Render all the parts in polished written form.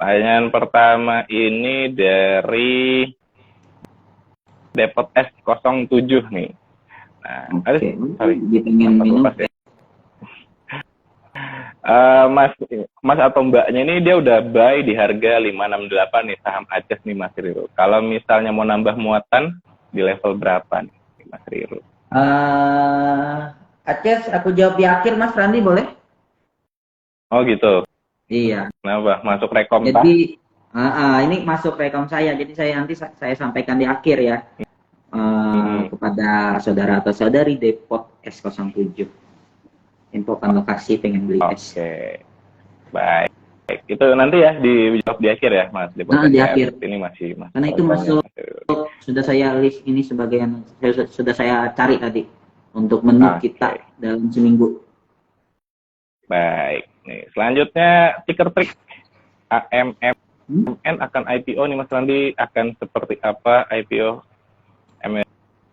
Pertanyaan pertama ini dari Depot S07 nih. Nah, Oke, sorry, pengen minum lepas ya. Mas atau mbaknya ini dia udah buy di harga 568 nih saham Aces nih Mas Riro. Kalau misalnya mau nambah muatan di level berapa nih Mas Riro? Aces, aku jawab di akhir Mas Randi boleh? Oh gitu. Iya. Kenapa? Masuk rekom tah? Jadi ini masuk rekom saya. Jadi saya sampaikan di akhir ya kepada saudara atau saudari Depot S07. Infokan lokasi pengen beli es. Oke. Baik. Itu nanti ya dijawab di akhir ya Mas Depot Di akhir. Ini masih Karena itu masuk sudah saya list ini sebagai yang sudah saya cari tadi untuk menu kita dalam seminggu. Baik. Nih, selanjutnya ticker trick AMMN akan IPO nih Mas Randi, akan seperti apa IPO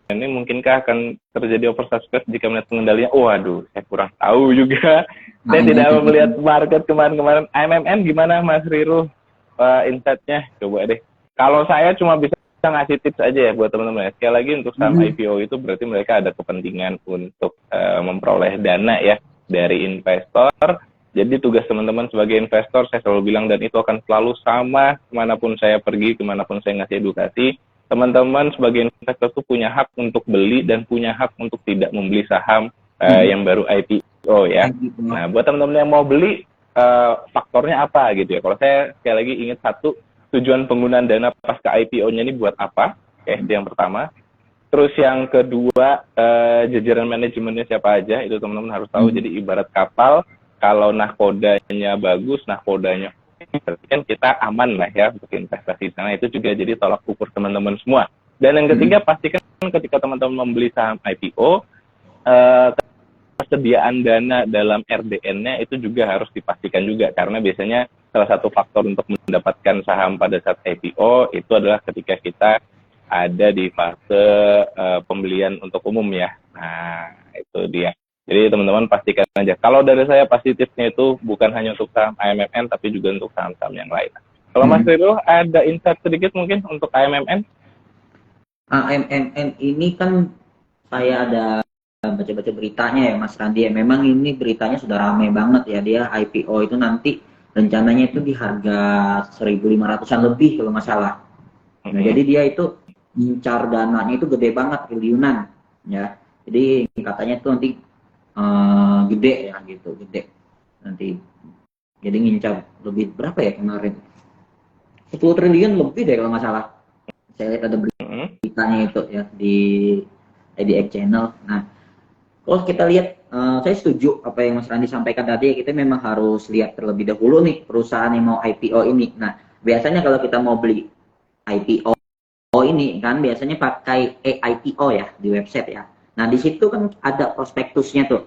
ini, mungkinkah akan terjadi oversubscribe jika melihat pengendalinya? Waduh, saya kurang tahu juga. Saya tidak melihat market kemarin-kemarin. AMMN gimana Mas Riro? Insight-nya coba deh. Kalau saya cuma bisa ngasih tips aja ya buat teman-teman. Sekali lagi untuk saham IPO itu berarti mereka ada kepentingan untuk memperoleh dana ya dari investor. Jadi tugas teman-teman sebagai investor saya selalu bilang, dan itu akan selalu sama kemanapun saya pergi, kemanapun saya ngasih edukasi. Teman-teman sebagai investor tuh punya hak untuk beli dan punya hak untuk tidak membeli saham yang baru IPO ya. Nah, buat teman-teman yang mau beli, faktornya apa gitu ya. Kalau saya sekali lagi ingat satu, tujuan penggunaan dana pasca IPO-nya ini buat apa? Oke, itu yang pertama. Terus yang kedua, jajaran manajemennya siapa aja, itu teman-teman harus tahu. Jadi ibarat kapal, kalau nahkodanya bagus, nahkodanya berarti kan kita aman lah ya untuk investasi di sana. Itu juga jadi tolak ukur teman-teman semua. Dan yang ketiga, pastikan ketika teman-teman membeli saham IPO, persediaan dana dalam RDN-nya itu juga harus dipastikan juga, karena biasanya salah satu faktor untuk mendapatkan saham pada saat IPO itu adalah ketika kita ada di fase pembelian untuk umum ya. Nah, itu dia. Jadi teman-teman pastikan aja. Kalau dari saya pasti tipsnya itu bukan hanya untuk saham AMMN, tapi juga untuk saham-saham yang lain. Kalau Mas Riro ada insight sedikit mungkin untuk AMMN? AMMN ini kan saya ada baca-baca beritanya ya Mas Randi ya. Memang ini beritanya sudah ramai banget ya. Dia IPO itu nanti rencananya itu di harga 1.500-an lebih kalau nggak salah. Nah, jadi dia itu incar dananya itu gede banget, triliunan ya. Jadi katanya itu nanti gede ya gitu, gede nanti. Jadi ngincar lebih berapa ya kemarin? 10 triliun lebih deh kalau nggak salah. Saya lihat ada beritanya itu ya di IDX channel. Nah, kalau kita lihat, saya setuju apa yang Mas Randi sampaikan tadi. Kita memang harus lihat terlebih dahulu nih perusahaan yang mau IPO ini. Nah, biasanya kalau kita mau beli IPO ini kan biasanya pakai IPO ya di website ya. Nah, di situ kan ada prospektusnya tuh.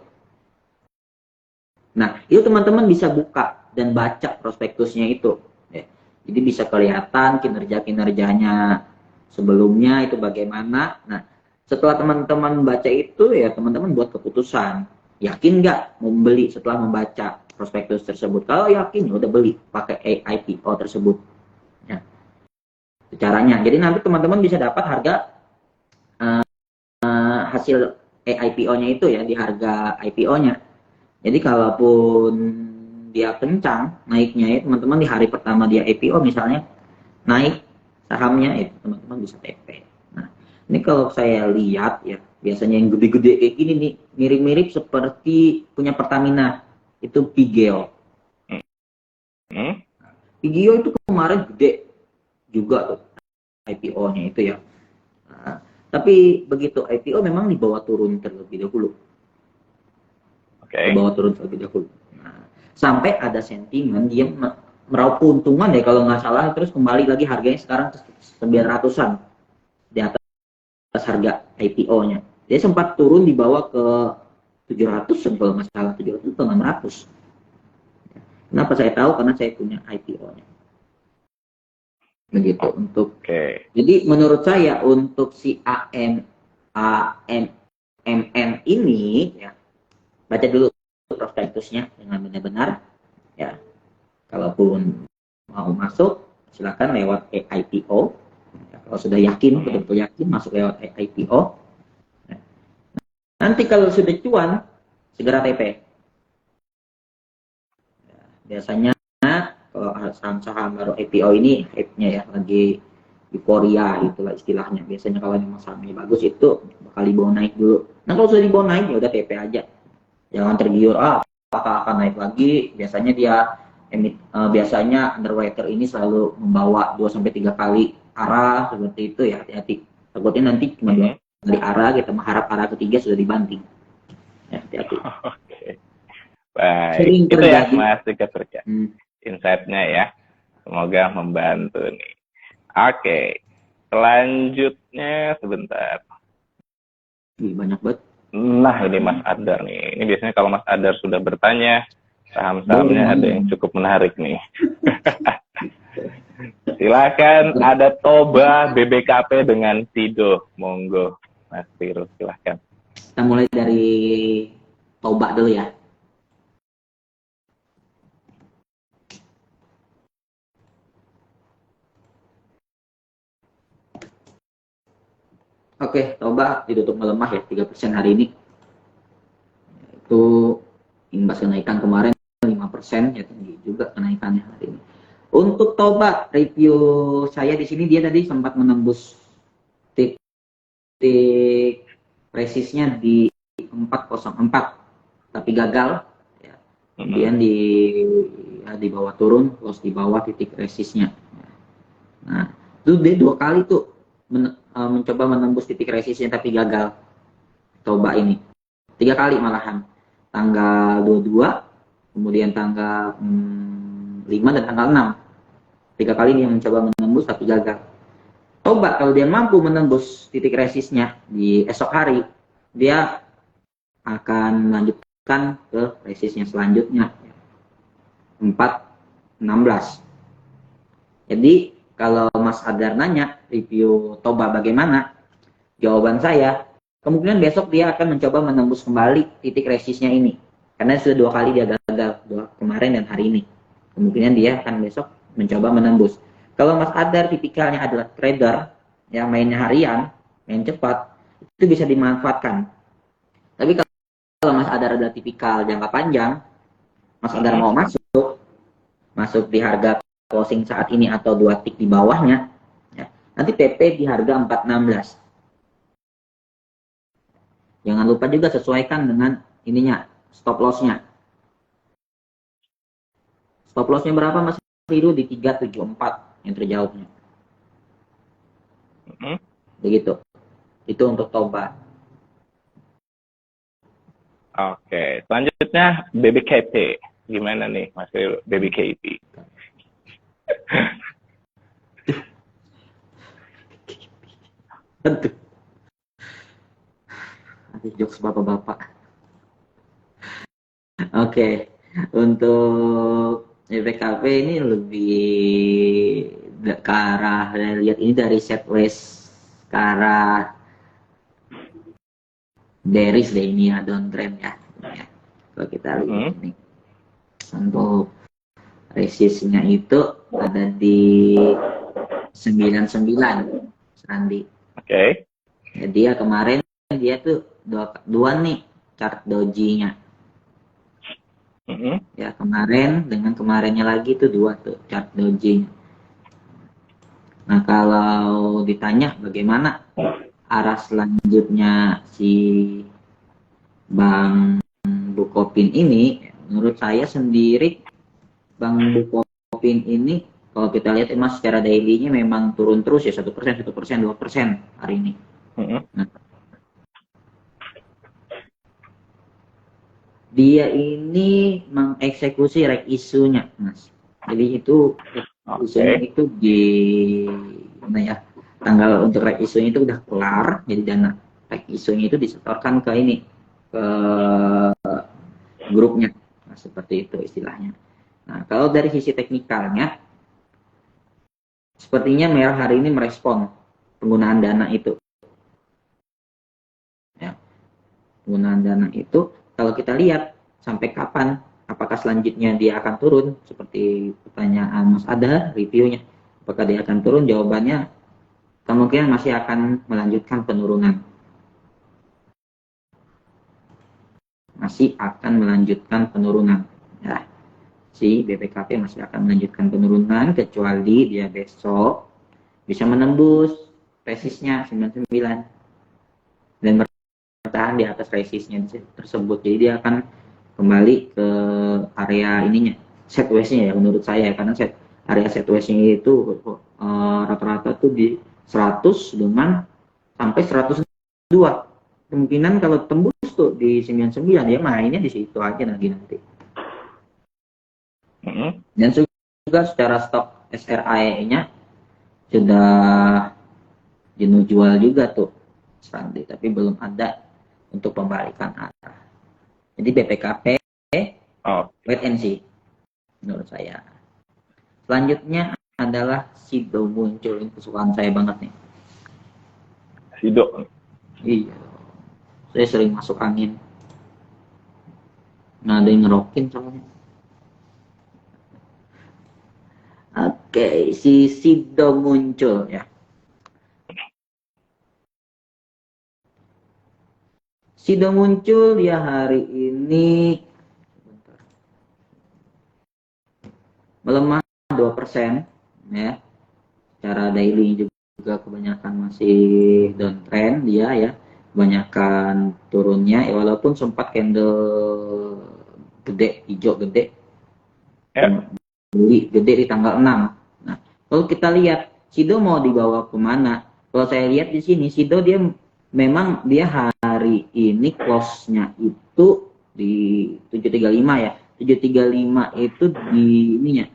Nah, itu teman-teman bisa buka dan baca prospektusnya itu. Ya. Jadi bisa kelihatan kinerjanya sebelumnya itu bagaimana. Nah, setelah teman-teman baca itu ya teman-teman buat keputusan. Yakin nggak membeli setelah membaca prospektus tersebut? Kalau yakin ya udah beli pakai IPO tersebut. Ya. Caranya. Jadi nanti teman-teman bisa dapat harga hasil IPO-nya itu ya di harga IPO-nya. Jadi kalaupun dia kencang naiknya ya teman-teman di hari pertama dia IPO misalnya naik sahamnya itu teman-teman bisa TP. Nah, ini kalau saya lihat ya biasanya yang gede-gede kayak gini nih mirip-mirip seperti punya Pertamina itu Pigeo. Pigeo itu kemarin gede juga tuh IPO-nya itu ya. Nah, tapi begitu IPO memang dibawa turun terlebih dahulu. Dibawa turun terlebih dahulu. Nah, sampai ada sentimen dia meraup keuntungan ya kalau nggak salah, terus kembali lagi harganya sekarang 900-an di atas harga IPO-nya. Dia sempat turun dibawa ke 700 kalau nggak salah, 700 atau 600. Kenapa saya tahu? Karena saya punya IPO-nya. Begitu untuk. Jadi menurut saya untuk si AMMN ini ya baca dulu prospektusnya dengan benar-benar ya. Kalaupun mau masuk silakan lewat IPO. Ya, kalau sudah yakin, betul-betul yakin masuk lewat IPO. Nanti kalau sudah cuan, segera TP. Ya, biasanya kalau saham-saham baru IPO ini hype-nya ya lagi euforia itulah istilahnya. Biasanya kalau memang sahamnya bagus itu bakal dibawa naik dulu. Nah kalau sudah dibawa naik ya udah TP aja. Jangan tergiur, apakah akan naik lagi. Biasanya dia biasanya underwriter ini selalu membawa 2-3 kali arah seperti itu ya, hati-hati. Takutnya nanti cuma 2 kali arah, kita mengharap arah ketiga sudah dibanting. Ya, hati-hati. Oke. Baik. Sering Itu ya terjadi. Mas Tika Surya. Insight-nya ya. Semoga membantu nih. Oke. Selanjutnya sebentar. Banyak banget. Nah, ini Mas Adar nih. Ini biasanya kalau Mas Adar sudah bertanya, saham-sahamnya ada yang cukup menarik nih. Silakan, ada Toba BBKP dengan Sido. Monggo, Mas Viro, silakan. Kita mulai dari Toba dulu ya. Oke, Toba ditutup melemah ya, 3% hari ini. Itu imbas kenaikan kemarin 5%, ya tinggi juga kenaikannya hari ini. Untuk Toba, review saya di sini dia tadi sempat menembus titik resistnya di 404, tapi gagal. Ya. Kemudian di bawah turun, terus di bawah titik resistnya. Nah, itu dia 2 kali tuh mencoba menembus titik resistnya tapi gagal. Toba ini 3 kali malahan, tanggal 22, kemudian tanggal 5 dan tanggal 6. 3 kali dia mencoba menembus tapi gagal. Toba kalau dia mampu menembus titik resistnya di esok hari, dia akan melanjutkan ke resistnya selanjutnya 416. Jadi kalau Mas Adar nanya review Toba bagaimana, jawaban saya kemungkinan besok dia akan mencoba menembus kembali titik resistnya ini, karena sudah 2 kali dia gagal, kemarin dan hari ini. Kemungkinan dia akan besok mencoba menembus. Kalau Mas Adar tipikalnya adalah trader yang mainnya harian, main cepat, itu bisa dimanfaatkan. Tapi kalau Mas Adar adalah tipikal jangka panjang, Mas Adar mau masuk di harga closing saat ini atau 2 tick di bawahnya, ya, nanti PP di harga 416. Jangan lupa juga sesuaikan dengan ininya, stop loss-nya. Stop loss-nya berapa Mas Rido? Di 374 yang terjauhnya. Begitu. Itu untuk Toba. Oke, selanjutnya BBKP. Gimana nih Mas Rido, BBKP? Aduh. Jokes bapak-bapak. Oke, untuk BBKP ini lebih ke arah, lihat ini dari sideways ke arah bearish deh ini ya, downtrend ya. Kalau kita lihat ini untuk resistnya itu ada di 99 Sandi. Oke. Ya, dia kemarin dia tuh dua nih chart doji-nya. Ya kemarin dengan kemarinnya lagi tuh 2 tuh chart doji. Nah kalau ditanya bagaimana arah selanjutnya si Bang Bukopin ini, menurut saya sendiri Bang Bukopin ini kalau kita lihat emang secara daily-nya memang turun terus ya, 1%, 2% hari ini. Nah, dia ini mengeksekusi rek isunya, Mas. Jadi itu isunya itu di mana ya? Tanggal untuk rek isunya itu udah kelar, jadi dana rek isunya itu disetorkan ke ini, ke grupnya. Nah, seperti itu istilahnya. Nah, kalau dari sisi teknikalnya sepertinya merah hari ini merespon penggunaan dana itu. Ya. Penggunaan dana itu kalau kita lihat sampai kapan apakah selanjutnya dia akan turun seperti pertanyaan Mas Ada reviewnya, apakah dia akan turun? Jawabannya kemungkinan masih akan melanjutkan penurunan, ya. Si BPKP masih akan melanjutkan penurunan kecuali dia besok bisa menembus resistnya 99 dan bertahan di atas resistnya tersebut. Jadi dia akan kembali ke area ininya, sideways-nya ya menurut saya, karena area sideways-nya itu rata-rata tuh di 100 dengan sampai 102. Kemungkinan kalau tembus tuh di 99 ya mainnya di situ aja nanti. Dan juga secara stok SRAE-nya sudah jenuh jual juga tuh Randi, tapi belum ada untuk pembalikan arah. Jadi BPKP wait and see menurut saya. Selanjutnya adalah Sido muncul, ini kesukaan saya banget nih. Sido. Iya, saya sering masuk angin. Nggak ada yang ngerokin soalnya. Oke, si Sido muncul ya. Sido muncul ya hari ini melemah 2% ya. Secara daily juga kebanyakan masih downtrend dia ya. Kebanyakan turunnya ya, walaupun sempat candle gede, hijau gede. Beli gede di tanggal 6. Nah, kalau kita lihat Sido mau dibawa kemana? Kalau saya lihat di sini Sido dia memang dia hari ini close-nya itu di 735 ya. 735 itu di ininya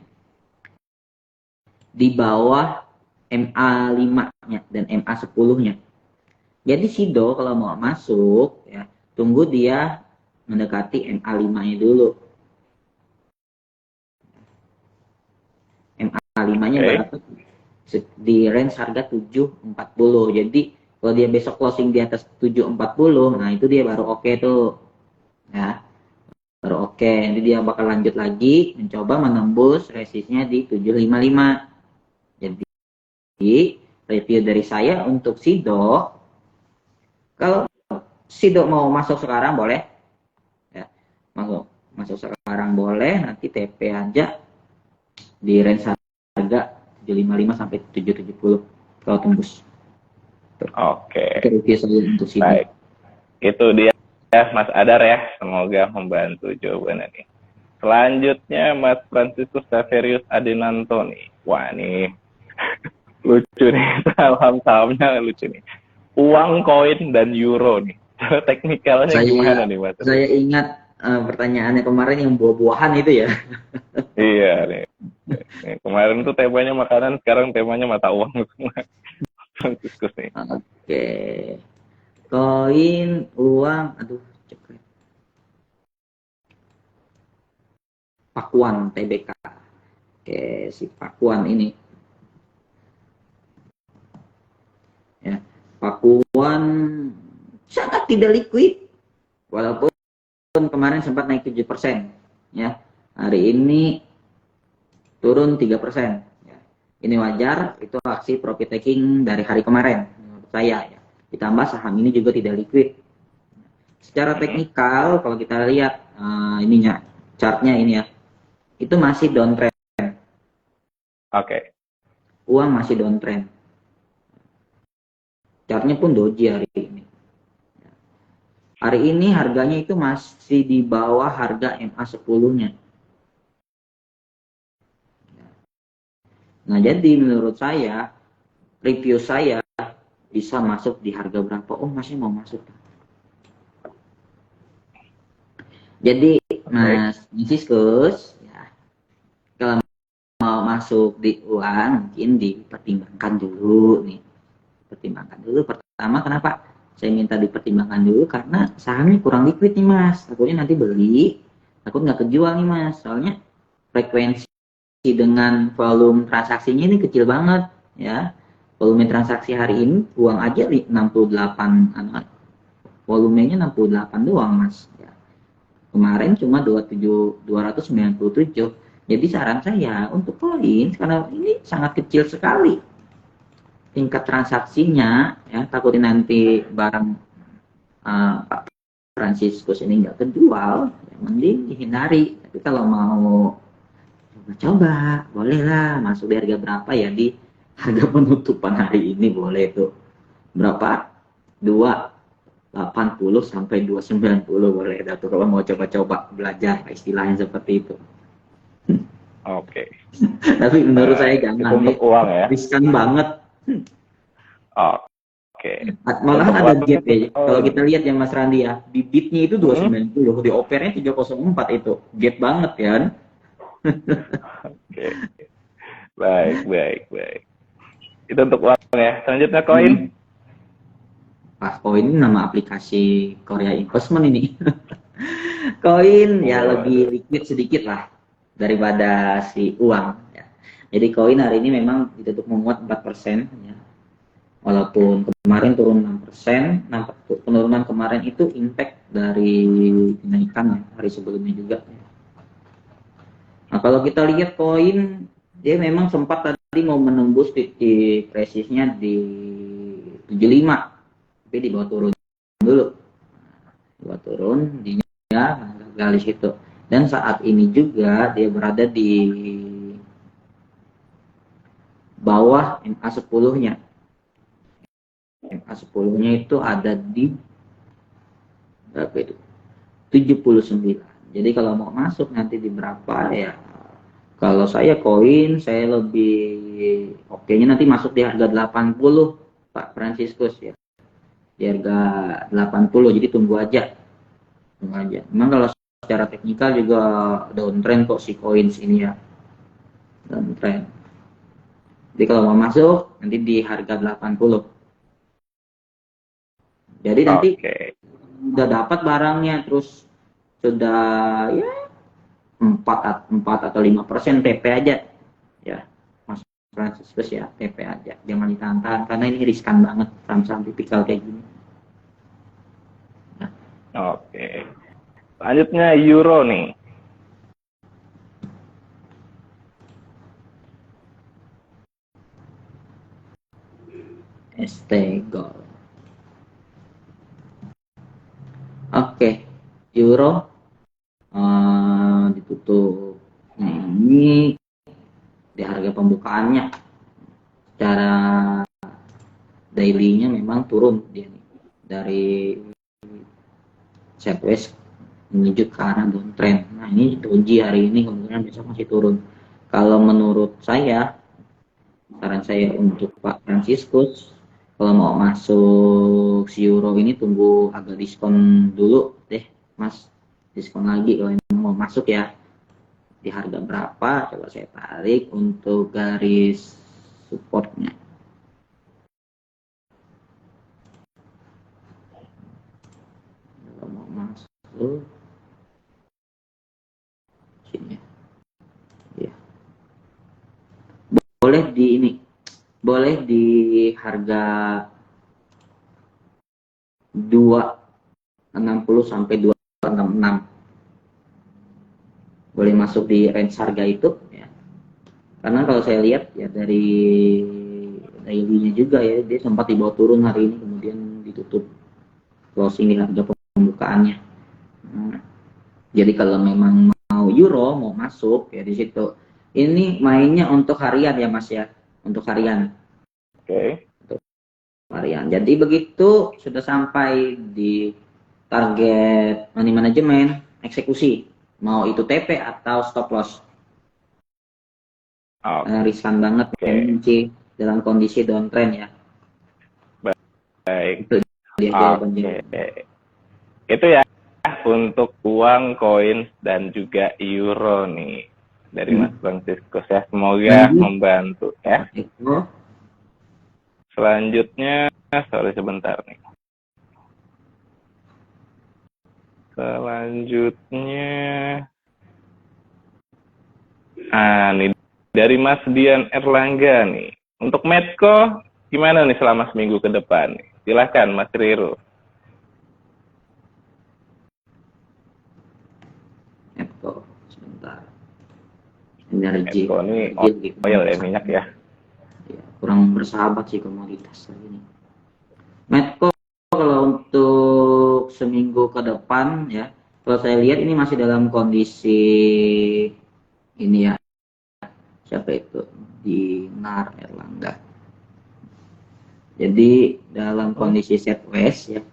di bawah MA5-nya dan MA10-nya. Jadi Sido kalau mau masuk ya, tunggu dia mendekati MA5-nya dulu. MA5-nya berapa? Di range harga 740. Jadi kalau dia besok closing di atas 740, nah itu dia baru oke tuh. Ya. Baru oke. Nanti dia bakal lanjut lagi mencoba menembus resistnya di 755. Jadi review dari saya untuk Sido, kalau Sido mau masuk sekarang boleh. Ya. Masuk sekarang boleh, nanti TP aja di range harga 755 sampai 770 kalau tembus. Oke. Itu review saya untuk Sido. Baik. Itu dia ya Mas Adar ya, semoga membantu jawabannya nih. Selanjutnya Mas Franciscus Saverius Adenanto nih. Wah nih lucu nih, saham-sahamnya lucu nih. Uang, koin, dan euro nih. Teknikalnya gimana nih Mas? Saya ingat pertanyaannya kemarin yang buah-buahan itu ya. Iya nih. Kemarin tuh temanya makanan, sekarang temanya mata uang semua. Franciscus nih. Oke. Koin, uang, aduh cepet. Pakuan TBK. Oke, si Pakuan ini. Ya, Pakuan sangat tidak liquid. Walaupun kemarin sempat naik 7%. Ya. Hari ini turun 3%. Ya. Ini wajar, itu aksi profit taking dari hari kemarin menurut saya ya. Ditambah saham ini juga tidak liquid. Secara teknikal kalau kita lihat ininya, chartnya ini ya, itu masih downtrend. Oke. Uang masih downtrend. Chartnya pun doji hari ini. Hari ini harganya itu masih di bawah harga MA10-nya. Nah, jadi menurut saya, review saya bisa masuk di harga berapa? Oh, masih mau masuk. Jadi, Mas Franciscus, ya, kalau mau masuk di uang, mungkin dipertimbangkan dulu nih. Pertimbangkan dulu. Pertama, kenapa saya minta dipertimbangkan dulu? Karena sahamnya kurang liquid nih, Mas. Takutnya nanti beli, takut nggak kejual nih, Mas. Soalnya frekuensi dengan volume transaksinya ini kecil banget, ya. Volume transaksi hari ini uang aja 68, volumenya 68 doang, Mas. Ya. Kemarin cuma 297. Jadi saran saya untuk koin, karena ini sangat kecil sekali tingkat transaksinya, ya takutin nanti barang Pak Fransiskus ini nggak kejual, ya mending dihindari. Tapi kalau mau coba-coba, bolehlah masuk di harga berapa ya, di harga penutupan hari ini boleh tuh. Berapa? 280 sampai 290 boleh dah tuh kalau mau coba-coba belajar istilahnya seperti itu. Oke. Tapi menurut saya Itu jangan, untuk uang ya. riskan banget. Oke. Malahan Untuk ada uang. gap ya. Kalau kita lihat ya Mas Randi ya, di bidnya itu 290, di opernya 304 itu. Gap banget kan? Oke. Baik. Itu untuk uang ya. Selanjutnya koin. Pas koin ini nama aplikasi Korea Investment ini. Koin ya lebih liquid sedikit lah daripada si uang. Ya. Jadi koin hari ini memang ditutup menguat 4%. Ya. Walaupun kemarin turun 6%, nah penurunan kemarin itu impact dari kenaikan ya, hari sebelumnya juga. Ya. Nah kalau kita lihat koin, dia memang sempat tadi mau menembus titik resistnya di 75, tapi di bawah turun dulu. Di bawah turun, dia gagal di situ. Dan saat ini juga dia berada di bawah MA10-nya. MA10-nya itu ada di berapa itu? 79. Jadi kalau mau masuk nanti di berapa ya? Kalau saya koin, saya lebih oke-nya nanti masuk di harga 80, Pak Fransiskus ya. Di harga 80, jadi tunggu aja. Memang kalau secara teknikal juga downtrend kok si coins ini ya. Downtrend. Jadi kalau mau masuk nanti di harga 80. Jadi nanti udah dapat barangnya, terus sudah ya 4 atau 5% TP aja ya Mas Fransiskus ya, TP aja, jangan ditahan-tahan karena ini riskan banget saham-saham tipikal kayak gini. Nah. Oke. Selanjutnya euro nih. ST Gold. Oke, euro ditutup ini di harga pembukaannya. Secara daily-nya memang turun dia nih, dari sideways menuju ke arah downtrend. Nah ini doji hari ini, kemungkinan besok masih turun. Kalau menurut saya, saran saya untuk Pak Fransiskus, kalau mau masuk si euro ini tunggu agak diskon dulu deh Mas, diskon lagi kalau mau masuk ya. Di harga berapa coba saya tarik untuk garis supportnya. Kalau mau masuk sini ya, boleh di ini, boleh di harga 260 sampai 266, boleh masuk di range harga itu ya. Karena kalau saya lihat ya dari daily-nya juga ya, dia sempat dibawa turun hari ini, kemudian ditutup closing di harga pembukaannya. Nah, jadi kalau memang mau euro mau masuk ya di situ. Ini mainnya untuk harian ya Mas ya, untuk harian. Oke. Untuk harian. Jadi begitu sudah sampai di target money management, eksekusi. Mau itu TP atau stop loss. Riskan banget kunci dalam kondisi downtrend ya. Baik. Itu dia jawabannya. Itu ya untuk uang, koin dan juga euro nih dari Mas Fransiskus ya. Semoga membantu ya. Selanjutnya, sorry sebentar nih. Selanjutnya, nih dari Mas Dian Erlangga nih. Untuk Medco gimana nih selama seminggu ke depan? Silahkan Mas Riro. energi. Medco ini Energi lebih oil ya, kurang minyak ya. Ya, kurang bersahabat sih komoditas ini. Medco kalau untuk seminggu ke depan ya, kalau saya lihat ini masih dalam kondisi ini ya, siapa itu, Dinar Erlangga. Jadi dalam kondisi sideways ya,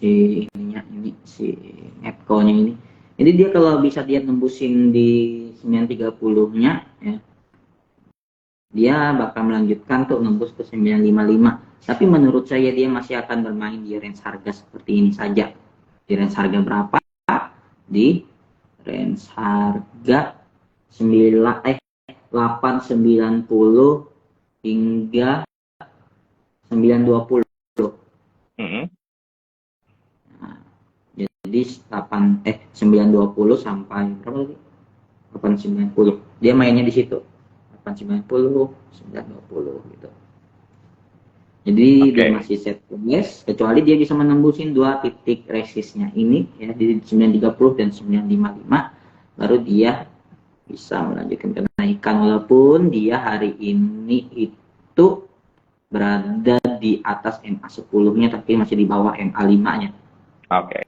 si ininya ini, si Medco-nya ini. Jadi dia kalau bisa dia nembusin di 930-nya ya, dia bakal melanjutkan tuh nembus ke 955. Tapi menurut saya dia masih akan bermain di range harga seperti ini saja. Di range harga berapa? Di range harga 890 hingga 920. Mm-mm. Nah, jadi 920 sampai berapa tadi? 890. Dia mainnya di situ. 890, 920 gitu. Jadi dia Oke. masih set price, kecuali dia bisa menembusin dua titik resistnya ini ya di 930 dan 955, baru dia bisa melanjutkan kenaikan walaupun dia hari ini itu berada di atas MA10-nya tapi masih di bawah MA5-nya. Oke.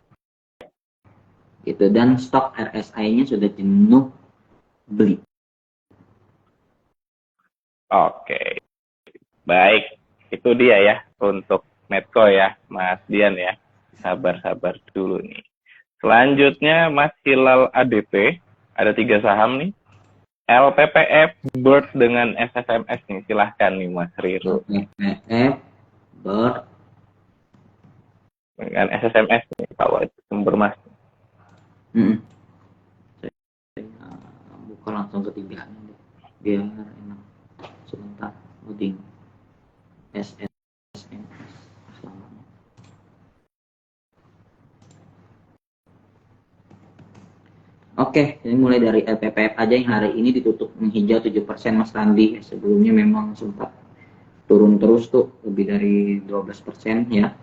Gitu, dan stok RSI-nya sudah jenuh beli. Oke. Baik. Itu dia ya untuk Medco ya, Mas Dian ya. Sabar-sabar dulu nih. Selanjutnya Mas Hilal ADP. Ada 3 saham nih. LPPF, Bird dengan SSMS nih. Silahkan nih Mas Riru. LPPF, Bird, Dengan SSMS nih, kalau itu sumber Mas. buka langsung ketiganya deh, biar enak. Sebentar, loading. SSMS selamanya. Oke, ini mulai dari LPPF aja yang hari ini ditutup menghijau 7% Mas Randi. Sebelumnya memang sempat turun terus tuh, lebih dari 12% ya.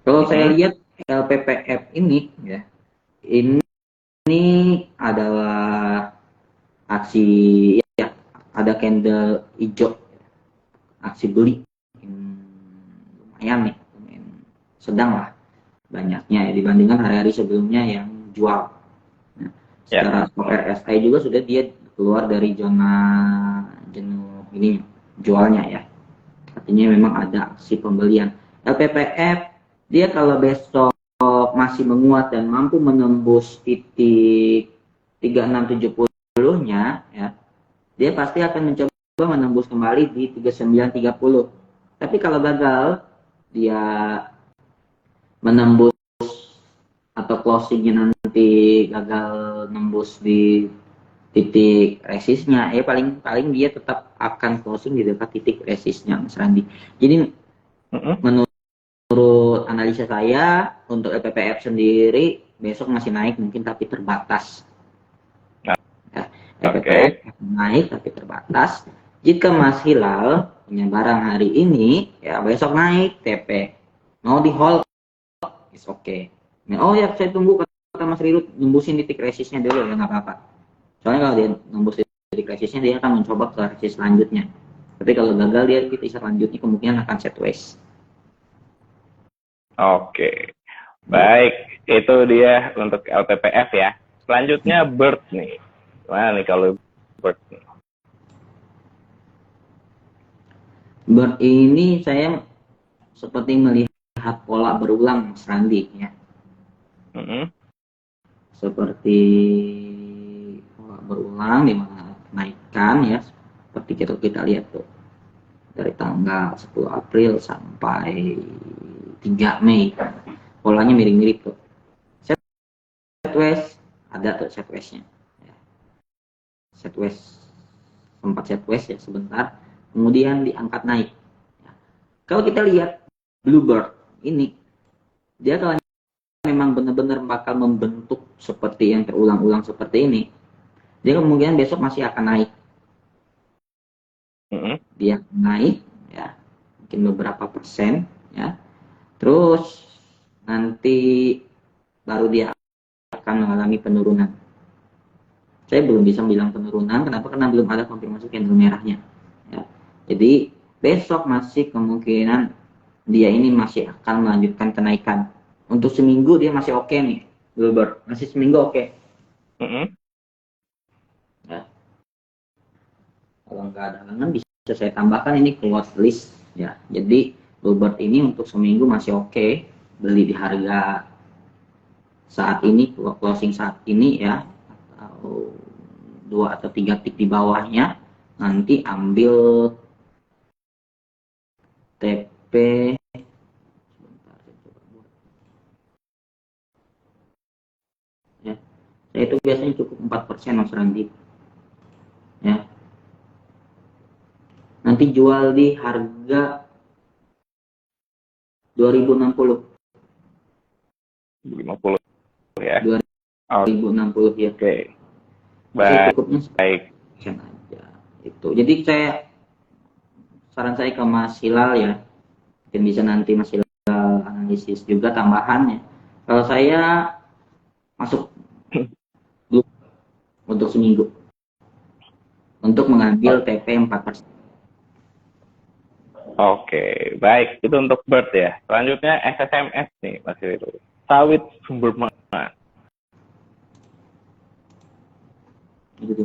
Kalau saya lihat LPPF ini ya, ini adalah aksi ya, ada candle hijau, aksi beli lumayan nih, lumayan sedang lah banyaknya ya dibandingkan hari-hari sebelumnya yang jual. Nah, secara RSI juga sudah dia keluar dari zona jenuh ini jualnya ya. Artinya memang ada aksi pembelian. LPPF dia kalau besok masih menguat dan mampu menembus titik 3670-nya ya, dia pasti akan mencoba menembus kembali di 3930. Tapi kalau gagal dia menembus atau closingnya nanti gagal nembus di titik resistnya, ya paling dia tetap akan closing di dekat titik resistnya Mas Randi. Jadi menurut analisa saya untuk LPPF sendiri besok masih naik mungkin tapi terbatas. Ya, LPPF naik tapi terbatas. Jika Mas Hilal punya barang hari ini, ya besok naik TP. Mau di hold, is okay. Oh ya, saya tunggu kata Mas Riru nembusin titik resistnya dulu ya nggak apa-apa. Soalnya kalau dia nembus titik resistnya dia akan mencoba ke resist selanjutnya. Tapi kalau gagal dia titik selanjutnya kemungkinan akan sideways. Oke. Baik, itu dia untuk LPPF ya. Selanjutnya Bird nih. Gimana nih kalau Bird nih? Bird ini saya seperti melihat pola berulang Mas Randi ya. Seperti pola berulang di mana kenaikan ya, seperti kita lihat tuh dari tanggal 10 April sampai 3 Mei polanya mirip-mirip tuh. Sideways ada tuh sideways-nya ya. Sideways, sempat sideways ya sebentar kemudian diangkat naik ya. Kalau kita lihat Bluebird ini dia kalau memang benar-benar bakal membentuk seperti yang terulang-ulang seperti ini, dia kemungkinan besok masih akan naik. Dia naik ya, mungkin beberapa persen ya. Terus nanti baru dia akan mengalami penurunan. saya belum bisa bilang penurunan. Kenapa? Karena belum ada konfirmasi candle merahnya. Ya. Jadi besok masih kemungkinan dia ini masih akan melanjutkan kenaikan. Untuk seminggu dia masih oke nih, Wilbur. Masih seminggu oke. Ya. Kalau nggak ada halangan bisa saya tambahkan ini ke watch list. Ya. Jadi Wilbur ini untuk seminggu masih oke. Beli di harga saat ini, closing saat ini ya, atau 2 atau 3 tick di bawahnya, nanti ambil TP. Ya, saya itu biasanya cukup 4% Mas Randi. Ya, nanti jual di harga 2060. 50 ya. 2060 ya. Oke. Saya cukupnya Baik. aja. Itu. Jadi saran saya ke Mas Hilal ya. Mungkin bisa nanti Mas Hilal analisis juga tambahannya. Kalau saya masuk dulu untuk seminggu untuk mengambil TP 4%. Oke, baik. Itu untuk bird ya. Selanjutnya SSMS nih, Mas Wiru. Sawit sumber mana? Gitu.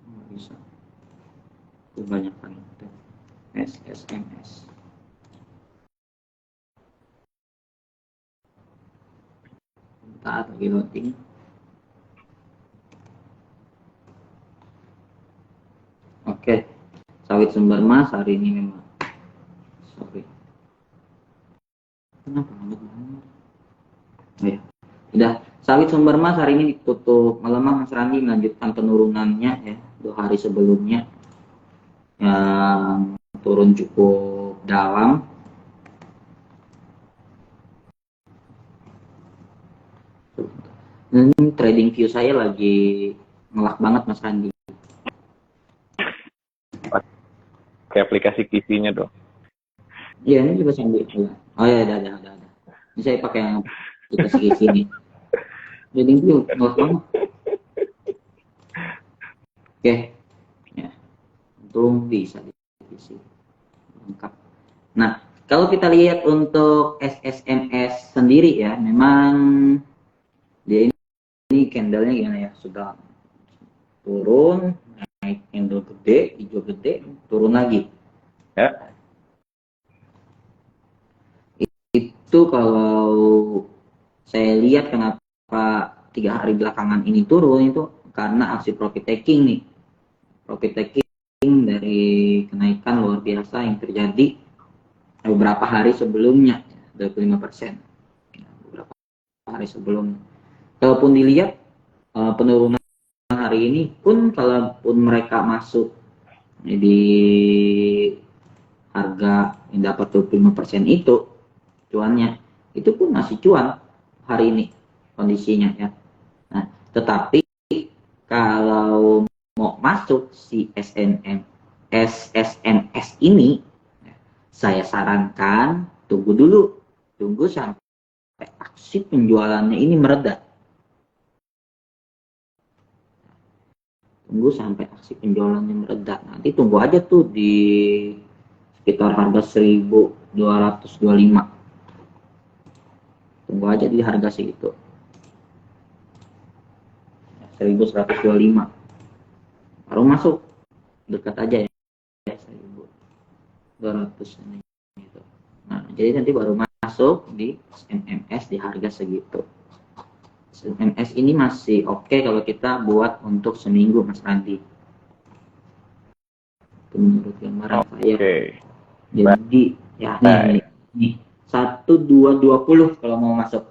Nggak bisa. Kebanyakan SSMS. Bentar lagi loading. Oke, sawit sumber emas hari ini memang. Sorry. Kenapa lambat banget? Oh ya, udah. Sawit sumber emas hari ini ditutup melemah Mas Randi, melanjutkan penurunannya ya 2 hari sebelumnya yang turun cukup dalam. Ini trading view saya lagi ngelak banget Mas Randi. Ke aplikasi PC-nya dong. Iya, ini juga sambil. Oh ya, ada. Ini saya pakai yang aplikasi sini. Trading view ngelak banget. Oke. Ya. Untung bisa diisi lengkap. Nah, kalau kita lihat untuk SSMS sendiri ya, memang dia ini candlenya gimana ya, sudah turun, naik candle gede, hijau gede, turun lagi. Ya. Itu kalau saya lihat kenapa 3 hari belakangan ini turun itu karena aksi profit taking nih. Profit taking dari kenaikan luar biasa yang terjadi beberapa hari sebelumnya, 25%. Beberapa hari sebelumnya. Kalaupun dilihat penurunan hari ini pun, kalaupun mereka masuk di harga yang dapat 25% itu, cuannya itu pun masih cuan hari ini kondisinya ya. Nah, tetapi kalau mau masuk si SSMS ini, saya sarankan tunggu sampai aksi penjualannya ini meredah. Tunggu sampai aksi penjualannya meredah. Nanti tunggu aja tuh di sekitar harga 1225. Tunggu aja di harga segitu. 1125. Baru masuk. Dekat aja ya. 1200 ini gitu. Nah, jadi nanti baru masuk di MMS di harga segitu. MMS ini masih oke kalau kita buat untuk seminggu Mas Randi. Itu menurut gambaran saya. Jadi ya nih 1220 kalau mau masuk.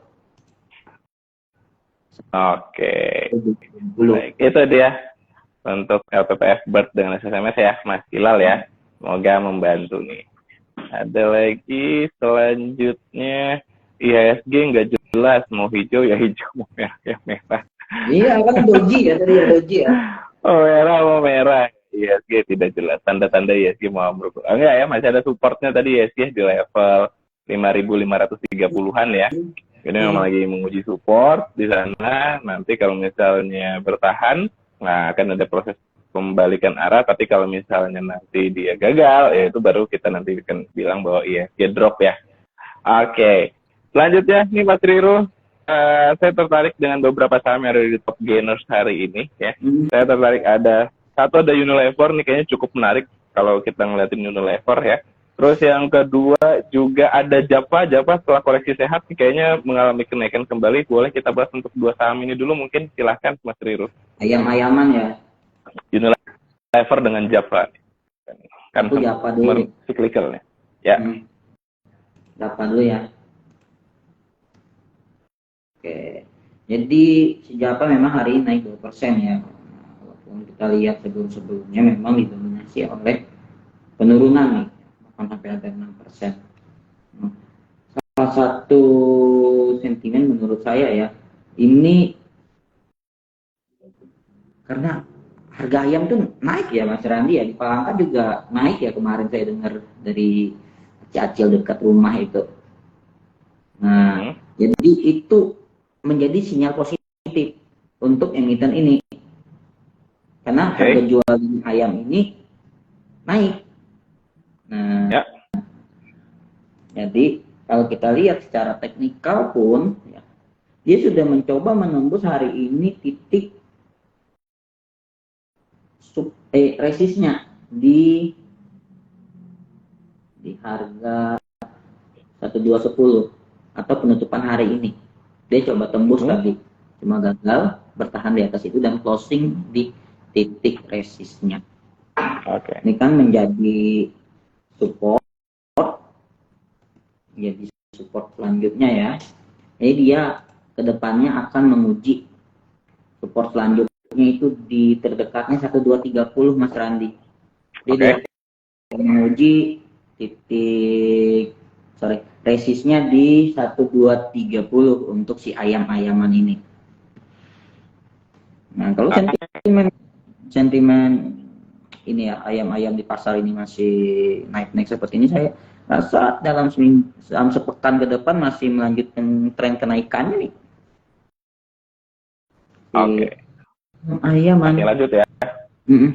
Oke. Baik, itu dia untuk LPPF Bird dengan SSMS ya, Mas Hilal ya. Semoga membantu nih. Ada lagi selanjutnya IHSG nggak jelas, mau hijau ya hijau, mau merah ya merah. Iya kan doji ya, tadi ya doji ya. Oh merah mau merah. IHSG tidak jelas, tanda-tanda IHSG mau ambruk. Enggak ya, masih ada supportnya tadi IHSG di level 5.530-an ya. Ini memang lagi menguji support di sana. Nanti kalau misalnya bertahan, nah akan ada proses pembalikan arah. Tapi kalau misalnya nanti dia gagal, ya itu baru kita nanti akan bilang bahwa iya dia drop ya. Oke. Selanjutnya nih Mas Riro, saya tertarik dengan beberapa saham yang ada di top gainers hari ini ya. Saya tertarik ada Unilever nih kayaknya cukup menarik kalau kita ngeliatin Unilever ya. Terus yang kedua juga ada Java setelah koleksi sehat nih kayaknya mengalami kenaikan kembali. Boleh kita bahas untuk dua saham ini dulu mungkin, silahkan Mas Riro. Ayam-ayaman ya. Unilever dengan Java. Kan Aku Java dulu. Cyclical nih. Ya. Java dulu ya. Oke. Jadi si Java memang hari ini naik 2% ya. Walaupun kita lihat sebelum-sebelumnya memang didominasi oleh penurunan nih. Sampai ada 6%. Salah satu sentimen menurut saya ya, ini karena harga ayam tuh naik ya Mas Randi ya, di Palangka juga naik ya kemarin saya dengar dari acil dekat rumah itu. Nah, jadi itu menjadi sinyal positif untuk emiten ini. Karena harga jual ayam ini naik. Nah, ya. Jadi kalau kita lihat secara teknikal pun, ya, dia sudah mencoba menembus hari ini titik resistnya di harga 1210 atau penutupan hari ini. Dia coba tembus tadi, cuma gagal bertahan di atas itu dan closing di titik resistnya. Ini kan menjadi support selanjutnya ya. Jadi dia kedepannya akan menguji support selanjutnya itu di terdekatnya 1230 Mas Randi. Dia menguji titik resistnya di 1230 untuk si ayam-ayaman ini. Nah kalau sentimen ini ya, ayam-ayam di pasar ini masih naik-naik seperti ini, saya rasa dalam sepekan ke depan masih melanjutkan tren kenaikannya nih. Ayam masih lanjut ya.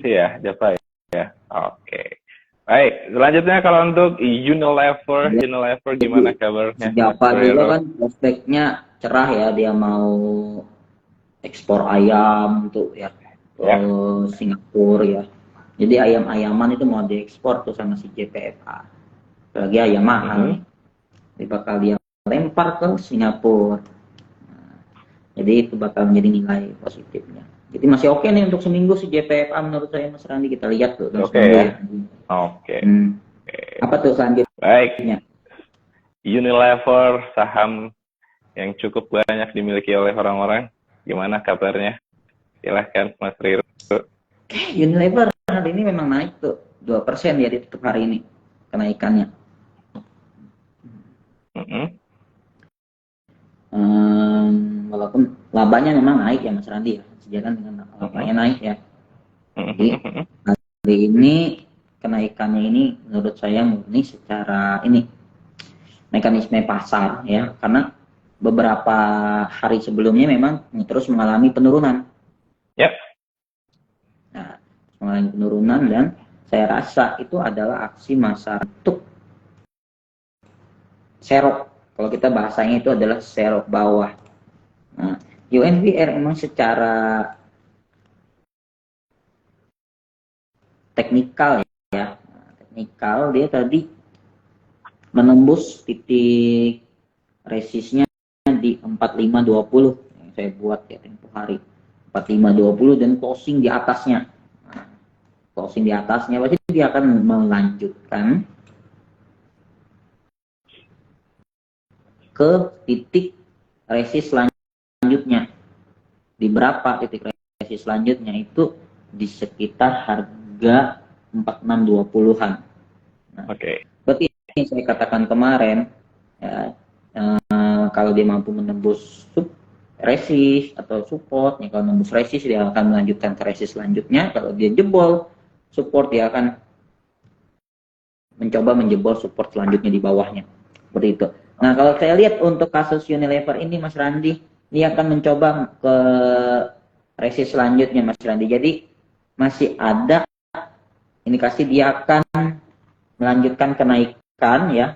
Iya, Java ya. Baik, selanjutnya kalau untuk Unilever gimana kabarnya? Java juga kan prospeknya cerah ya, dia mau ekspor ayam untuk ya ke Singapura ya. Jadi ayam-ayaman itu mau diekspor tuh sama si JPFA. Lagi ayam mahal nih. Jadi bakal dia lempar ke Singapura. Nah, jadi itu bakal menjadi nilai positifnya. Jadi masih oke nih untuk seminggu si JPFA menurut saya Mas Randi, kita lihat tuh. Ya. Apa tuh selanjutnya? Baik. Unilever, saham yang cukup banyak dimiliki oleh orang-orang. Gimana kabarnya? Silahkan Mas Riro. Unilever hari ini memang naik tuh 2% ya di tutup hari ini kenaikannya. Walaupun labanya memang naik ya Mas Randi ya, sejalan dengan labanya naik ya. Jadi hari ini kenaikannya ini menurut saya murni secara ini mekanisme pasar ya, karena beberapa hari sebelumnya memang terus mengalami penurunan. Nah, mengalami penurunan dan saya rasa itu adalah aksi massa untuk serok. Kalau kita bahasanya itu adalah serok bawah. Nah, UNVR memang secara teknikal ya, teknikal dia tadi menembus titik resistnya di 4520 yang saya buat ya tempo hari 4520 dan closing di atasnya. Nah, closing di atasnya berarti dia akan melanjutkan ke titik resist selanjutnya. Di berapa titik resist selanjutnya itu di sekitar harga 4620-an. Nah, berarti yang saya katakan kemarin ya, kalau dia mampu menembus resist atau support, ya kalau menembus resist dia akan melanjutkan ke resist selanjutnya. Kalau dia jebol support, dia akan mencoba menjebol support selanjutnya di bawahnya. Seperti itu. Nah, kalau saya lihat untuk kasus Unilever ini, Mas Randi, dia akan mencoba ke resi selanjutnya, Mas Randi. Jadi masih ada indikasi dia akan melanjutkan kenaikan ya.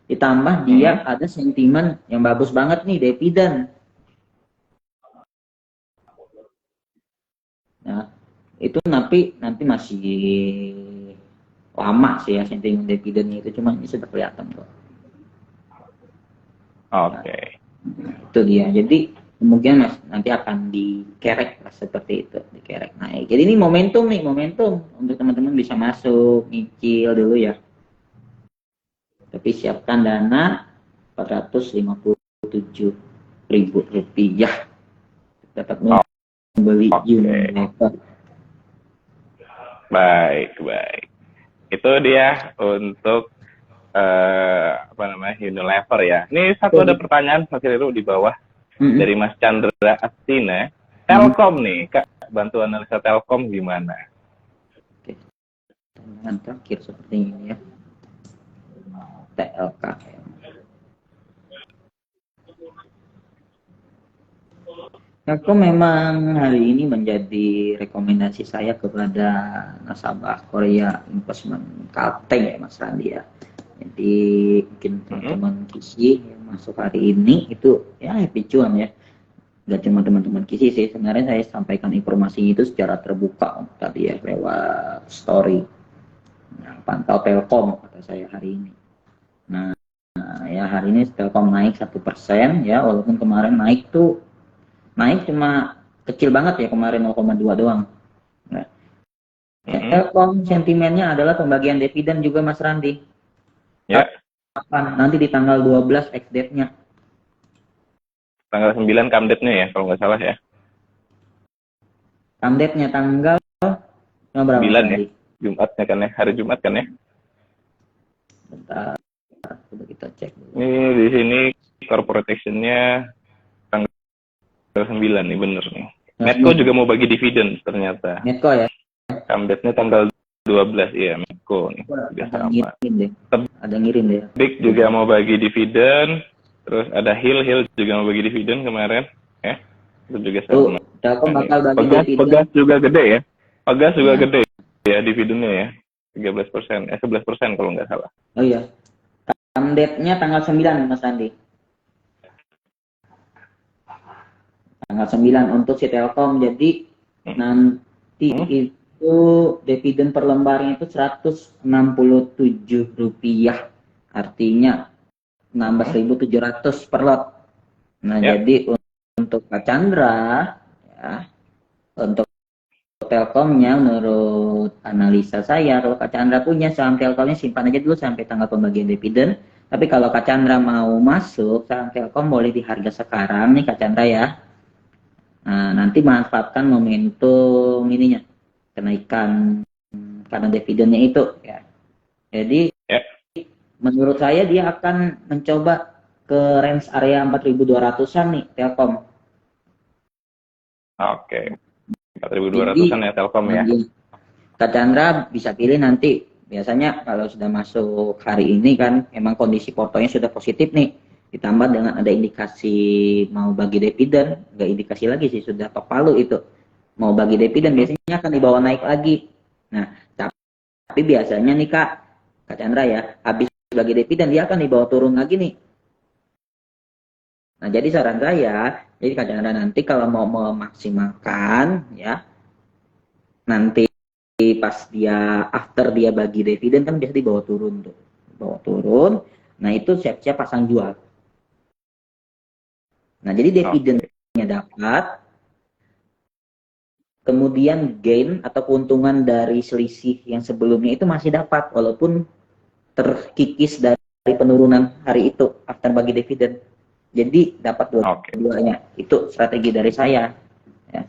Ditambah dia ada sentimen yang bagus banget nih, dividen. Nah, itu nanti masih lama sih ya sentimen dividennya itu, cuma ini sudah kelihatan kok. Oke. Nah, itu dia. Jadi kemungkinan nanti akan dikerek seperti itu, dikerek naik. Jadi ini momentum untuk teman-teman bisa masuk, nyicil dulu ya. Tapi siapkan dana 457.000 rupiah dapat membeli Unilever. Baik. Itu dia untuk Unilever ya. Ini satu ada pertanyaan Mas Riru di bawah dari Mas Chandra Astina. Telkom nih, Kak, bantu analisa Telkom gimana? Oke. Tantangan terakhir seperti ini ya. TLKM. Telkom memang hari ini menjadi rekomendasi saya kepada nasabah Korea Investment Kalteng ya Mas Randi ya. Jadi mungkin teman-teman Kisi yang masuk hari ini itu ya happy cuan ya. Gak cuma teman-teman Kisi sih, sebenarnya saya sampaikan informasi itu secara terbuka tadi ya lewat story. Nah, pantau Telkom kata saya hari ini. Nah ya hari ini Telkom naik 1% ya, walaupun kemarin naik cuma kecil banget ya, kemarin 0,2 doang. Nah, Telkom sentimennya adalah pembagian dividen juga Mas Randi. Ya. Nanti di tanggal 12 ex-date-nya. Tanggal 9 come-date-nya ya, kalau nggak salah ya. Come-date-nya tanggal berapa? 9 ya, Jumatnya kan ya, hari Jumat kan ya. Bentar, coba kita cek dulu. Ini di sini corporate action-nya tanggal 9 nih, bener nih. Medco juga mau bagi dividen ternyata. Medco ya? Come-date-nya tanggal 12, iya Medco nih. Ada ngirim deh. BIG juga mau bagi dividen, terus ada Hill juga mau bagi dividen kemarin, ya. Itu juga sama. Telkom bakal bagi dividen. Pegas juga gede ya. Pegas juga gede ya dividennya ya. 13%, 11% kalau nggak salah. Oh iya. Come-date-nya tanggal 9 Mas Andi. Tanggal 9 untuk si Telkom, jadi nanti itu dividen per lembarnya itu Rp167, artinya 16.700 per lot. Nah jadi untuk Kak Chandra ya, untuk Telkomnya menurut analisa saya, kalau Kak Chandra punya saham Telkomnya simpan aja dulu sampai tanggal pembagian dividen. Tapi kalau Kak Chandra mau masuk saham Telkom boleh di harga sekarang nih Kak Chandra ya. Nah, nanti manfaatkan momentum ininya, kenaikan karena dividennya itu ya. Jadi menurut saya dia akan mencoba ke range area 4.200-an nih Telkom. Oke. 4.200-an ya Telkom ya. Kak Chandra bisa pilih nanti. Biasanya kalau sudah masuk hari ini kan emang kondisi portonya sudah positif nih. Ditambah dengan ada indikasi mau bagi dividen, nggak indikasi lagi sih, sudah tok palu itu. Mau bagi dividen biasanya akan dibawa naik lagi. Nah, tapi biasanya nih Kak Chandra ya, habis bagi dividen dia akan dibawa turun lagi nih. Nah, jadi saran saya, jadi Kak Chandra nanti kalau mau memaksimalkan ya, nanti pas dia after dia bagi dividen kan biasa dibawa turun tuh. Bawa turun. Nah, itu siap-siap pasang jual. Nah, jadi dividennya dapat, kemudian gain atau keuntungan dari selisih yang sebelumnya itu masih dapat, walaupun terkikis dari penurunan hari itu after bagi dividen. Jadi dapat dua-duanya. Itu strategi dari saya. Ya.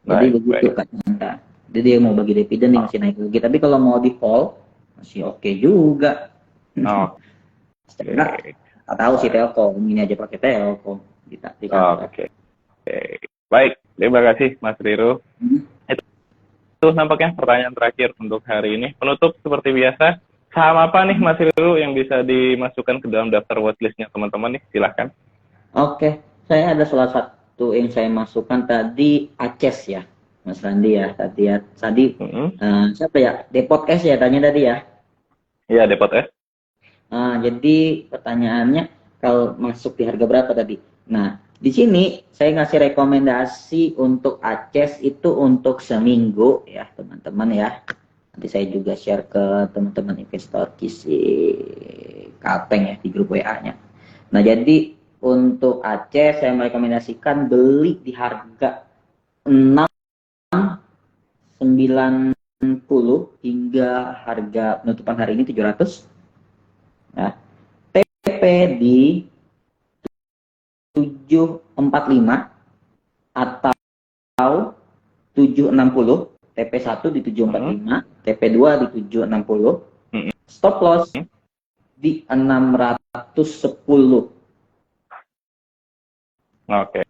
Jadi begitu Kak Chandra. Jadi dia mau bagi dividen nih masih naik lagi. Tapi kalau mau di call masih oke juga. Tak tahu sih Telkom, ini aja pakai Telkom. Oke. Baik, terima kasih Mas Riru. Itu nampaknya pertanyaan terakhir untuk hari ini. Penutup seperti biasa, saham apa nih Mas Riru yang bisa dimasukkan ke dalam daftar watchlistnya teman-teman nih? Silahkan. Oke, saya ada salah satu yang saya masukkan tadi Aces ya, Mas Randi ya. Tadi siapa ya? Depot S ya tanya tadi ya. Iya, Depot S. Jadi pertanyaannya kalau masuk di harga berapa tadi? Nah, di sini saya ngasih rekomendasi untuk Aces itu untuk seminggu ya teman-teman ya. Nanti saya juga share ke teman-teman investor kisi Kalteng ya di grup WA-nya. Nah, jadi untuk Aceh saya merekomendasikan beli di harga 690 hingga harga penutupan hari ini 700. Ya. TP di 745 atau 760. TP1 di 745, TP2 di 760. Stop loss di 610. Oke.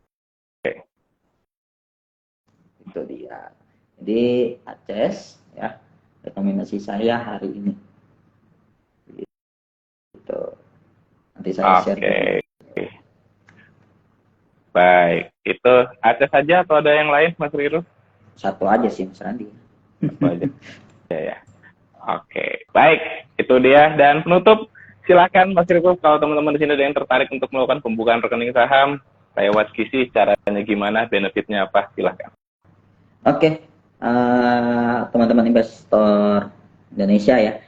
Itu dia. Jadi Aces ya rekomendasi saya hari ini. Gitu. Nanti saya share. Oke. Baik, itu Aces saja atau ada yang lain Mas Riru? Satu aja sih Mas Randi. Satu aja. Ya. Oke, baik. Itu dia dan penutup. Silakan Mas Riru kalau teman-teman di sini ada yang tertarik untuk melakukan pembukaan rekening saham lewat KISI, caranya gimana, benefitnya apa, silakan. Oke, teman-teman investor Indonesia ya.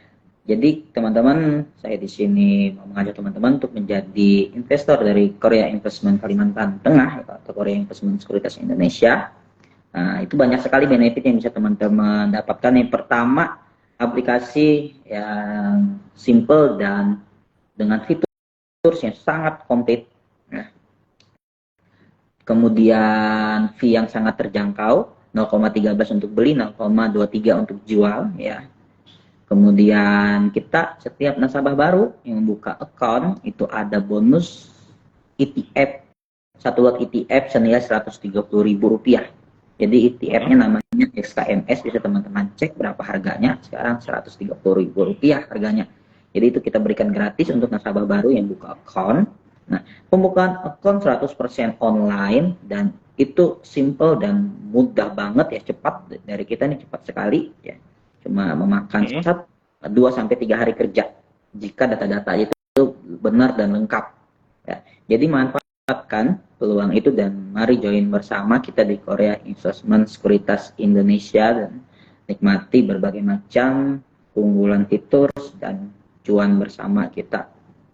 Jadi teman-teman, saya di sini mau mengajak teman-teman untuk menjadi investor dari Korea Investment Kalimantan Tengah atau Korea Investment Sekuritas Indonesia. Nah, itu banyak sekali benefit yang bisa teman-teman dapatkan. Yang pertama, aplikasi yang simple dan dengan fitur yang sangat komplit. Nah, kemudian fee yang sangat terjangkau, 0,13 untuk beli, 0,23 untuk jual ya. Kemudian kita setiap nasabah baru yang membuka account itu ada bonus ETF, satu lot ETF senilai Rp130.000. Jadi ETF-nya namanya XKMS, bisa teman-teman cek berapa harganya. Sekarang Rp130.000 harganya. Jadi itu kita berikan gratis untuk nasabah baru yang buka account. Nah, pembukaan account 100% online dan itu simple dan mudah banget ya, cepat dari kita nih, cepat sekali ya. Cuma memakan 2-3 hari kerja jika data-data itu benar dan lengkap ya. Jadi manfaatkan peluang itu dan mari join bersama kita di Korea Investment Sekuritas Indonesia dan nikmati berbagai macam keunggulan fitur dan cuan bersama kita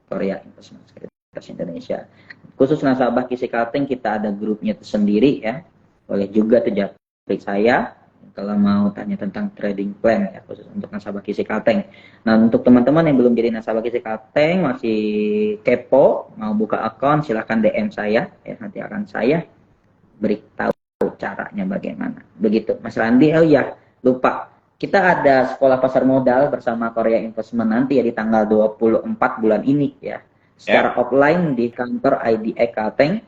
Korea Investment Sekuritas Indonesia. Khusus nasabah KISI Kalteng kita ada grupnya tersendiri ya. Boleh juga tuh japri saya kalau mau tanya tentang trading plan ya, khusus untuk nasabah KISI Kalteng. Nah, untuk teman-teman yang belum jadi nasabah KISI Kalteng, masih kepo, mau buka akun, silahkan DM saya ya, nanti akan saya beritahu caranya bagaimana. Begitu, Mas Randi. Oh ya, lupa. Kita ada sekolah pasar modal bersama Korea Investment nanti ya di tanggal 24 bulan ini ya. Secara offline di kantor IDX Kalteng.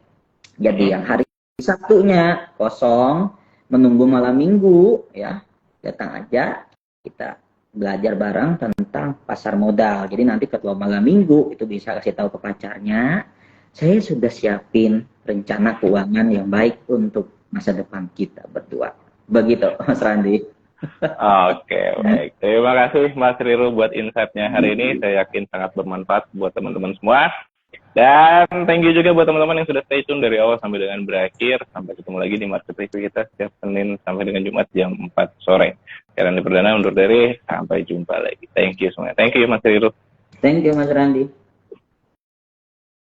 Jadi yang hari Sabtunya kosong, menunggu malam minggu ya, datang aja kita belajar bareng tentang pasar modal. Jadi nanti ketua malam minggu itu bisa kasih tahu ke pacarnya, saya sudah siapin rencana keuangan yang baik untuk masa depan kita berdua. Begitu Mas Randi. Oke, baik. Terima kasih Mas Riru buat insight-nya hari ini. Saya yakin sangat bermanfaat buat teman-teman semua. Dan thank you juga buat teman-teman yang sudah stay tune dari awal sampai dengan berakhir. Sampai ketemu lagi di market review kita setiap Senin sampai dengan Jumat jam 4 sore. Saya Randy Perdana undur diri. Sampai jumpa lagi. Thank you semuanya. Thank you Mas Riru. Thank you Mas Randi.